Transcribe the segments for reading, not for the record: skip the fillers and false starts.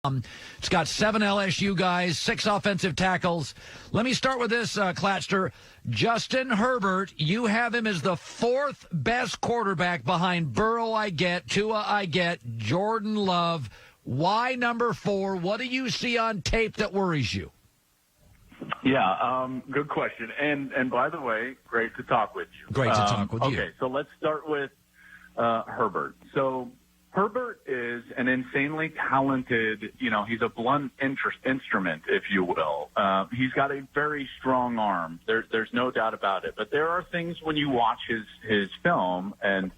It's got 7 LSU guys, 6 offensive tackles. Let me start with this, Klatster. Justin Herbert, you have him as the 4th best quarterback behind Burrow, I get, Tua, I get, Jordan Love. Why number 4? What do you see on tape that worries you? Yeah, good question. And by the way, great to talk with you. Great to talk with you. Okay, so let's start with Herbert. So Herbert is an insanely talented, he's a blunt instrument, if you will. He's got a very strong arm. There's no doubt about it. But there are things when you watch his film, and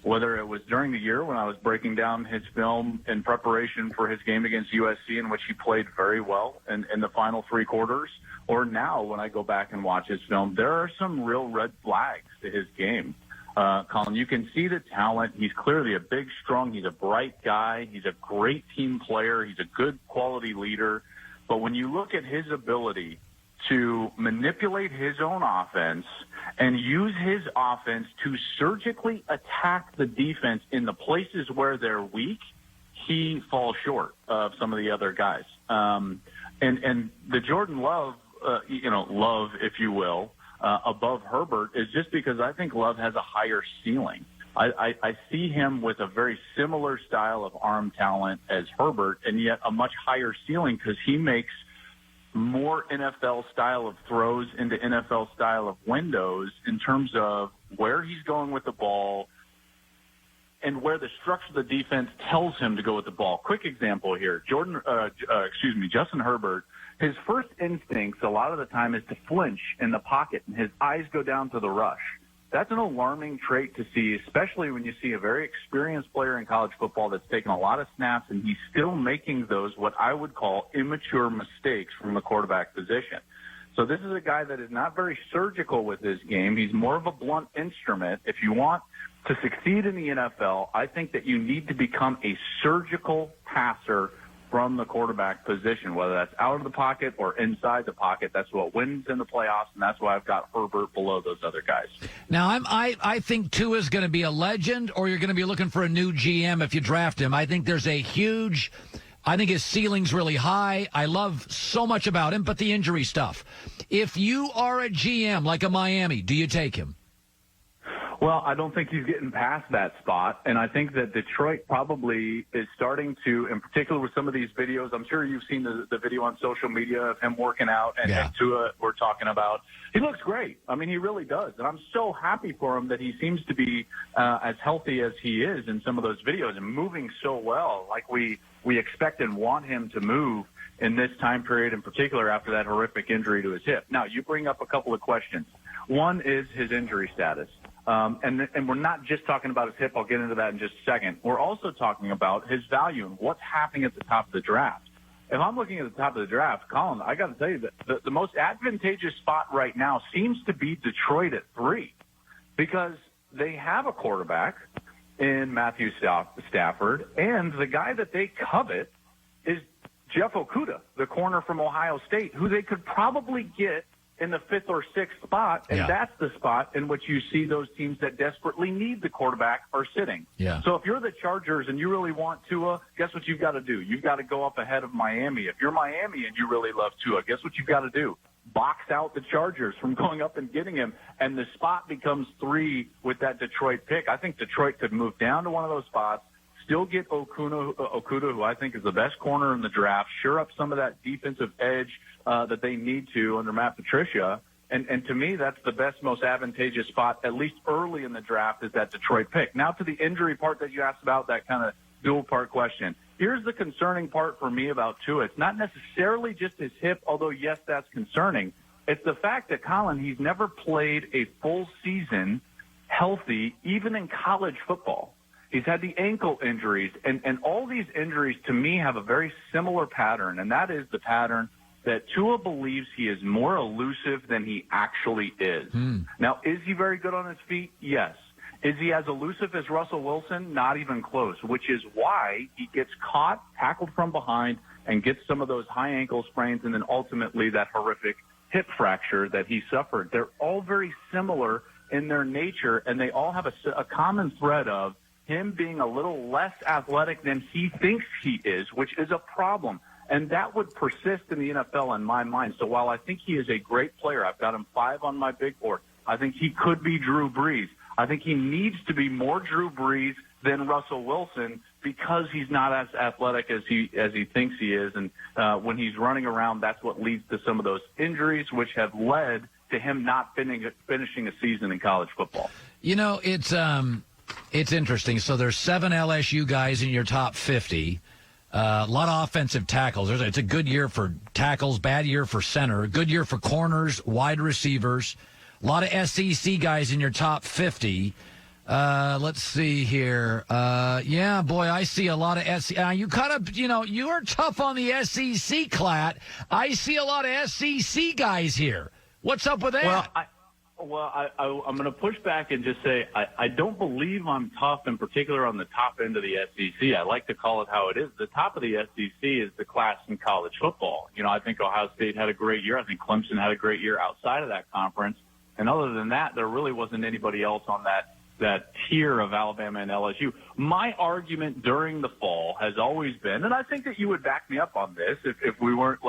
whether it was during the year when I was breaking down his film in preparation for his game against USC, in which he played very well in the final 3 quarters, or now when I go back and watch his film, there are some real red flags to his game. Colin, you can see the talent. He's clearly a big, strong, he's a bright guy. He's a great team player. He's a good quality leader. But when you look at his ability to manipulate his own offense and use his offense to surgically attack the defense in the places where they're weak, he falls short of some of the other guys. And the Jordan Love, Love, if you will, above Herbert is just because I think Love has a higher ceiling. I see him with a very similar style of arm talent as Herbert, and yet a much higher ceiling because he makes more NFL style of throws into NFL style of windows in terms of where he's going with the ball and where the structure of the defense tells him to go with the ball. Quick example here. Justin Herbert, his first instincts a lot of the time is to flinch in the pocket, and his eyes go down to the rush. That's an alarming trait to see, especially when you see a very experienced player in college football that's taken a lot of snaps, and he's still making those what I would call immature mistakes from the quarterback position. So this is a guy that is not very surgical with his game. He's more of a blunt instrument. If you want to succeed in the NFL, I think that you need to become a surgical passer from the quarterback position, whether that's out of the pocket or inside the pocket. That's what wins in the playoffs, and that's why I've got Herbert below those other guys. Now, I think Tua is going to be a legend, or you're going to be looking for a new GM if you draft him. I think there's I think his ceiling's really high. I love so much about him, but the injury stuff. If you are a GM like a Miami, do you take him? Well, I don't think he's getting past that spot, and I think that Detroit probably is starting to, in particular with some of these videos, I'm sure you've seen the video on social media of him working out, and Tua we're talking about. He looks great. I mean, he really does, and I'm so happy for him that he seems to be as healthy as he is in some of those videos and moving so well, like we expect and want him to move in this time period, in particular after that horrific injury to his hip. Now, you bring up a couple of questions. One is his injury status. And we're not just talking about his hip. I'll get into that in just a second. We're also talking about his value and what's happening at the top of the draft. If I'm looking at the top of the draft, Colin, I got to tell you that the most advantageous spot right now seems to be Detroit at 3 because they have a quarterback in Matthew Stafford, and the guy that they covet is Jeff Okudah, the corner from Ohio State, who they could probably get in the 5th or 6th spot, and that's the spot in which you see those teams that desperately need the quarterback are sitting. Yeah. So if you're the Chargers and you really want Tua, guess what you've got to do? You've got to go up ahead of Miami. If you're Miami and you really love Tua, guess what you've got to do? Box out the Chargers from going up and getting him, and the spot becomes 3 with that Detroit pick. I think Detroit could move down to one of those spots, still get Okudah, who I think is the best corner in the draft, shore up some of that defensive edge that they need to under Matt Patricia. And to me, that's the best, most advantageous spot, at least early in the draft, is that Detroit pick. Now to the injury part that you asked about, that kind of dual-part question. Here's the concerning part for me about Tua. It's not necessarily just his hip, although, yes, that's concerning. It's the fact that, Colin, he's never played a full season healthy, even in college football. He's had the ankle injuries, and all these injuries, to me, have a very similar pattern, and that is the pattern that Tua believes he is more elusive than he actually is. Now, is he very good on his feet? Yes. Is he as elusive as Russell Wilson? Not even close, which is why he gets caught, tackled from behind, and gets some of those high ankle sprains and then ultimately that horrific hip fracture that he suffered. They're all very similar in their nature, and they all have a common thread of him being a little less athletic than he thinks he is, which is a problem. And that would persist in the NFL in my mind. So while I think he is a great player, I've got him 5 on my big board. I think he could be Drew Brees. I think he needs to be more Drew Brees than Russell Wilson because he's not as athletic as he thinks he is. And when he's running around, that's what leads to some of those injuries, which have led to him not finishing a season in college football. You know, it's interesting. So there's 7 LSU guys in your top 50. A lot of offensive tackles. It's a good year for tackles, bad year for center, good year for corners, wide receivers. A lot of SEC guys in your top 50. Let's see here. Yeah, boy, I see a lot of SEC. You kind of, you are tough on the SEC, Klatt. I see a lot of SEC guys here. What's up with that? I'm going to push back and just say I don't believe I'm tough, in particular on the top end of the SEC. I like to call it how it is. The top of the SEC is the class in college football. I think Ohio State had a great year. I think Clemson had a great year outside of that conference. And other than that, there really wasn't anybody else on that tier of Alabama and LSU. My argument during the fall has always been, and I think that you would back me up on this if we weren't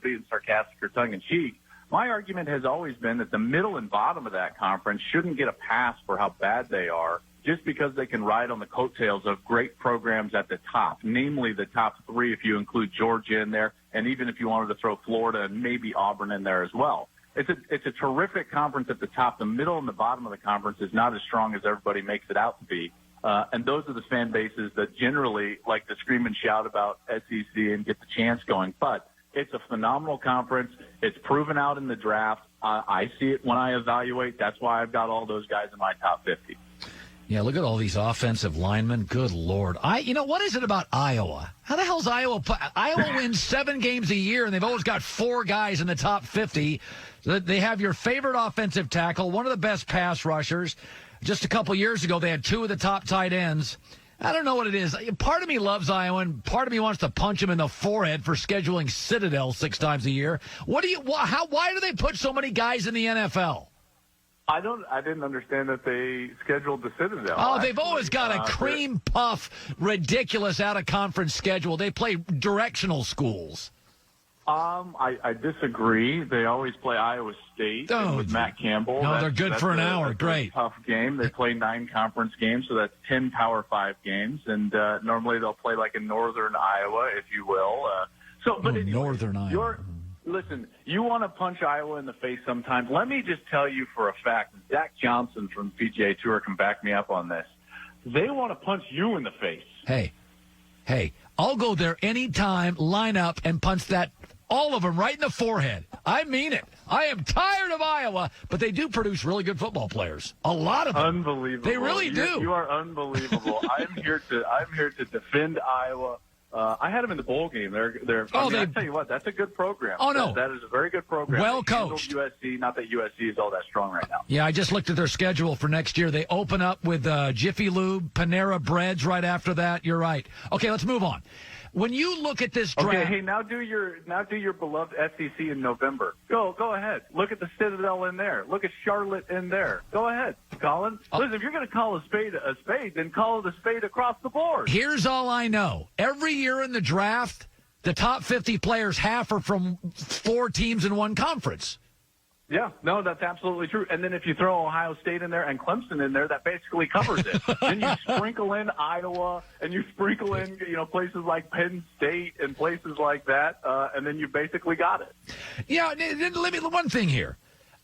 being sarcastic or tongue-in-cheek, my argument has always been that the middle and bottom of that conference shouldn't get a pass for how bad they are just because they can ride on the coattails of great programs at the top, namely the top 3 if you include Georgia in there, and even if you wanted to throw Florida and maybe Auburn in there as well. It's a terrific conference at the top. The middle and the bottom of the conference is not as strong as everybody makes it out to be. And those are the fan bases that generally like to scream and shout about SEC and get the chance going. But it's a phenomenal conference. It's proven out in the draft. I see it when I evaluate. That's why I've got all those guys in my top 50. Yeah, look at all these offensive linemen. Good Lord. What is it about Iowa? How the hell's Iowa? Iowa wins 7 games a year, and they've always got 4 guys in the top 50. They have your favorite offensive tackle, one of the best pass rushers. Just a couple years ago, they had 2 of the top tight ends. I don't know what it is. Part of me loves Iowa, and part of me wants to punch him in the forehead for scheduling Citadel 6 times a year. Why do they put so many guys in the NFL? I didn't understand that they scheduled the Citadel. Oh, they've always got a cream puff, ridiculous out-of-conference schedule. They play directional schools. I disagree. They always play Iowa State with Matt Campbell. No, they're good for an hour. That's Great. A tough game. They play 9 conference games, so that's 10 Power 5 games. And normally they'll play like in northern Iowa, if you will. Anyway, northern Iowa. Listen, you want to punch Iowa in the face sometimes. Let me just tell you for a fact, Zach Johnson from the PGA Tour can back me up on this. They want to punch you in the face. Hey, I'll go there anytime, line up, and punch all of them right in the forehead. I mean it. I am tired of Iowa, but they do produce really good football players. A lot of them. Unbelievable. They really do. You are unbelievable. I'm here to defend Iowa. I had them in the bowl game. I tell you what, that's a good program. Oh, no. That is a very good program. Well coached. USC, not that USC is all that strong right now. Yeah, I just looked at their schedule for next year. They open up with Jiffy Lube, Panera Breads right after that. You're right. Okay, let's move on. When you look at this draft, okay, hey, now do your beloved SEC in November. Go ahead. Look at the Citadel in there. Look at Charlotte in there. Go ahead, Colin. Listen, if you're going to call a spade, then call it a spade across the board. Here's all I know. Every year in the draft, the top 50 players, half are from 4 teams in one conference. Yeah, no, that's absolutely true. And then if you throw Ohio State in there and Clemson in there, that basically covers it. Then you sprinkle in Iowa and you sprinkle in, places like Penn State and places like that, and then you basically got it. Yeah, let me one thing here.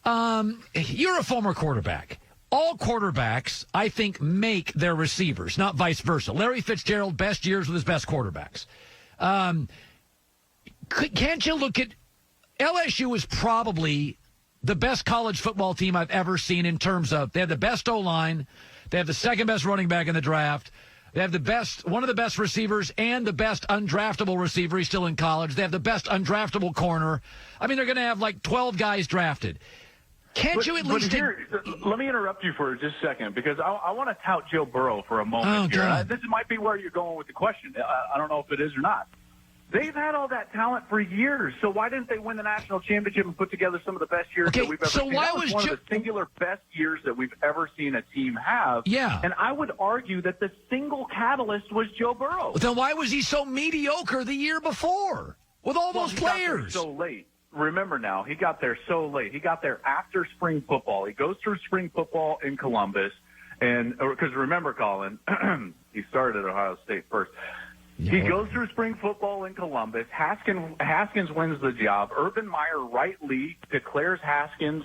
You're a former quarterback. All quarterbacks, I think, make their receivers, not vice versa. Larry Fitzgerald, best years with his best quarterbacks. Can't you look at LSU is probably the best college football team I've ever seen in terms of they have the best O-line, they have the second best running back in the draft, they have one of the best receivers and the best undraftable receiver. He's still in college. They have the best undraftable corner. I mean, they're going to have like 12 guys drafted. Can't you at least let me interrupt you for just a second because I want to tout Joe Burrow for a moment here. God. This might be where you're going with the question. I don't know if it is or not. They've had all that talent for years, so why didn't they win the national championship and put together some of the best years that we've ever seen? Why that was one of the singular best years that we've ever seen a team have. Yeah. And I would argue that the single catalyst was Joe Burrow. Then why was he so mediocre the year before with all those players? So late. Remember now, he got there so late. He got there after spring football. He goes through spring football in Columbus, and because remember, Colin, he started at Ohio State first. Yeah. He goes through spring football in Columbus. Haskins wins the job. Urban Meyer rightly declares Haskins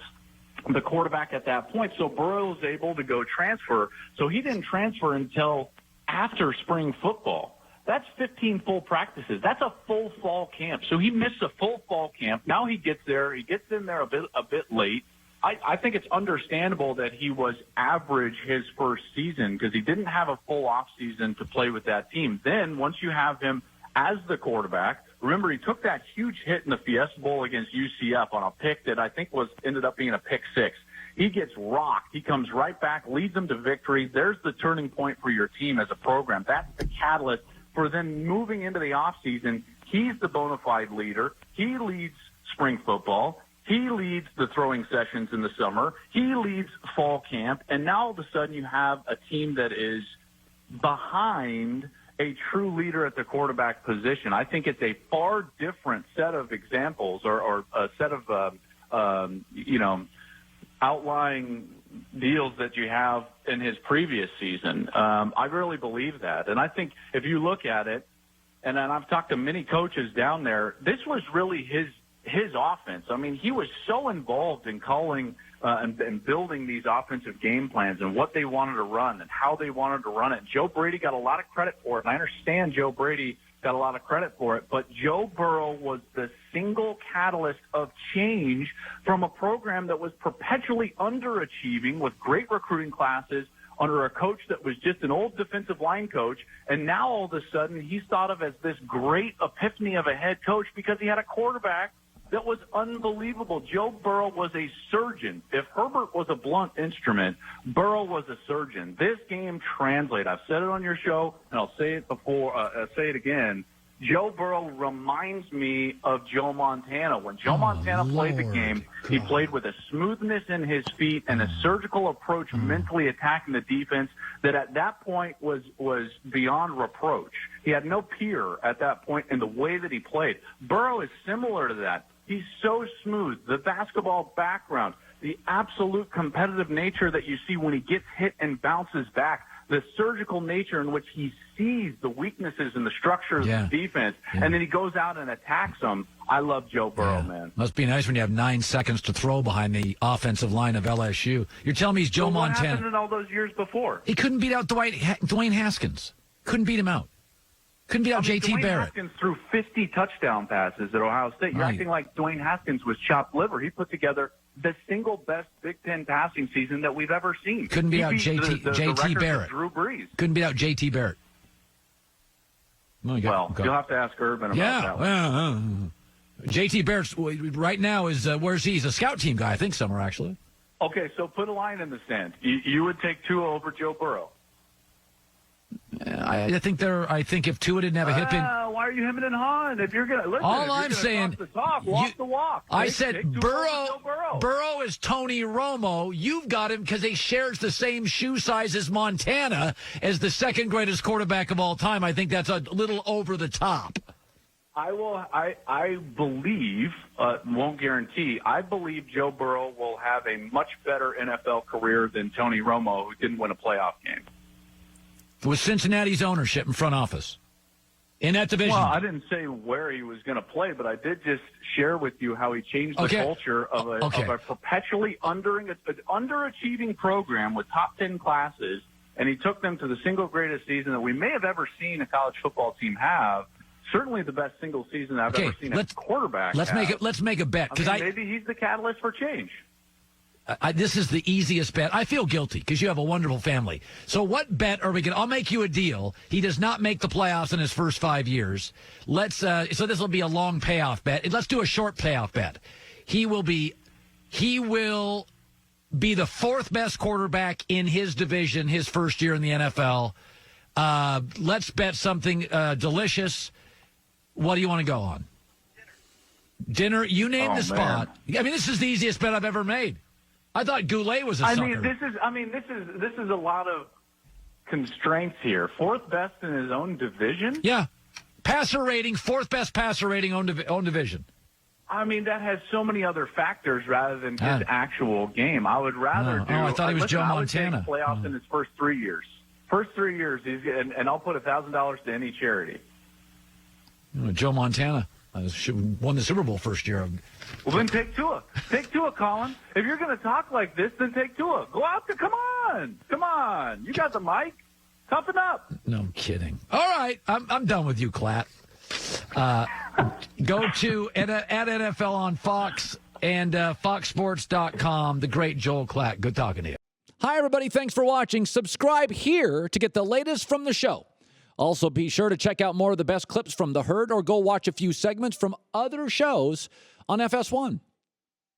the quarterback at that point. So Burrow is able to go transfer. So he didn't transfer until after spring football. That's 15 full practices. That's a full fall camp. So he missed a full fall camp. Now he gets there. He gets in there a bit late. I think it's understandable that he was average his first season because he didn't have a full off season to play with that team. Then once you have him as the quarterback, remember he took that huge hit in the Fiesta Bowl against UCF on a pick that I think ended up being a pick six. He gets rocked. He comes right back, leads them to victory. There's the turning point for your team as a program. That's the catalyst for then moving into the off season. He's the bona fide leader. He leads spring football. He leads the throwing sessions in the summer. He leads fall camp. And now all of a sudden you have a team that is behind a true leader at the quarterback position. I think it's a far different set of examples or a set of, outlying deals that you have in his previous season. I really believe that. And I think if you look at it, and I've talked to many coaches down there, this was really his offense. I mean, he was so involved in calling and building these offensive game plans and what they wanted to run and how they wanted to run it. Joe Brady got a lot of credit for it, and I understand Joe Brady got a lot of credit for it, but Joe Burrow was the single catalyst of change from a program that was perpetually underachieving with great recruiting classes under a coach that was just an old defensive line coach, and now all of a sudden he's thought of as this great epiphany of a head coach because he had a quarterback that was unbelievable. Joe Burrow was a surgeon. If Herbert was a blunt instrument, Burrow was a surgeon. This game translates. I've said it on your show, and I'll say it before. I'll say it again. Joe Burrow reminds me of Joe Montana. When Joe Montana played the game, he played with a smoothness in his feet and a surgical approach mentally attacking the defense that at that point was beyond reproach. He had no peer at that point in the way that he played. Burrow is similar to that. He's so smooth. The basketball background, the absolute competitive nature that you see when he gets hit and bounces back, the surgical nature in which he sees the weaknesses in the structure of the defense, and then he goes out and attacks them. I love Joe Burrow, man. Must be nice when you have 9 seconds to throw behind the offensive line of LSU. You're telling me he's Joe Montana. What happened in all those years before? He couldn't beat out Dwayne Haskins. Couldn't beat him out. Couldn't beat out J.T. Dwayne Barrett. Haskins threw 50 touchdown passes at Ohio State. You're acting like Dwayne Haskins was chopped liver. He put together the single best Big Ten passing season that we've ever seen. Couldn't beat out J.T. Barrett. Drew Brees. Couldn't beat out J.T. Barrett. You'll have to ask Urban about that one. J.T. Barrett right now is where's he? He's a scout team guy, I think, somewhere actually. Okay, so put a line in the sand. You would take Tua over Joe Burrow. I think if Tua didn't have a hip in. Why are you hemming and hawing? If you're gonna listen, all I'm saying, walk the walk. I said Burrow is Tony Romo. You've got him because he shares the same shoe size as Montana as the second greatest quarterback of all time. I think that's a little over the top. I believe, won't guarantee, I believe Joe Burrow will have a much better NFL career than Tony Romo, who didn't win a playoff game. With Cincinnati's ownership and front office in that division. Well, I didn't say where he was going to play, but I did just share with you how he changed the culture of a perpetually underachieving program with top 10 classes, and he took them to the single greatest season that we may have ever seen a college football team have. Certainly the best single season I've ever seen a quarterback. Let's make a bet because maybe he's the catalyst for change. This is the easiest bet. I feel guilty because you have a wonderful family. So what bet are we going to... I'll make you a deal. He does not make the playoffs in his first 5 years. So this will be a long payoff bet. Let's do a short payoff bet. He will be the fourth best quarterback in his division his first year in the NFL. Let's bet something delicious. What do you want to go on? Dinner. You name the spot. Man. I mean, this is the easiest bet I've ever made. I thought Goulet was a sucker. This is a lot of constraints here. Fourth best in his own division? Yeah. Passer rating, fourth best passer rating own division. I mean, that has so many other factors rather than his actual game. I would rather do. I thought he was Joe Montana. Playoffs in his first 3 years. First 3 years, and I'll put $1,000 to any charity. Joe Montana won the Super Bowl first year. Well, then take Tua. Take Tua, Colin. If you're going to talk like this, then take Tua. Go out there. Come on. You got the mic. Toughen up. No, I'm kidding. All right. I'm done with you, Klatt. Go to at NFL on Fox and foxsports.com. The great Joel Klatt. Good talking to you. Hi, everybody. Thanks for watching. Subscribe here to get the latest from the show. Also, be sure to check out more of the best clips from The Herd or go watch a few segments from other shows on FS1.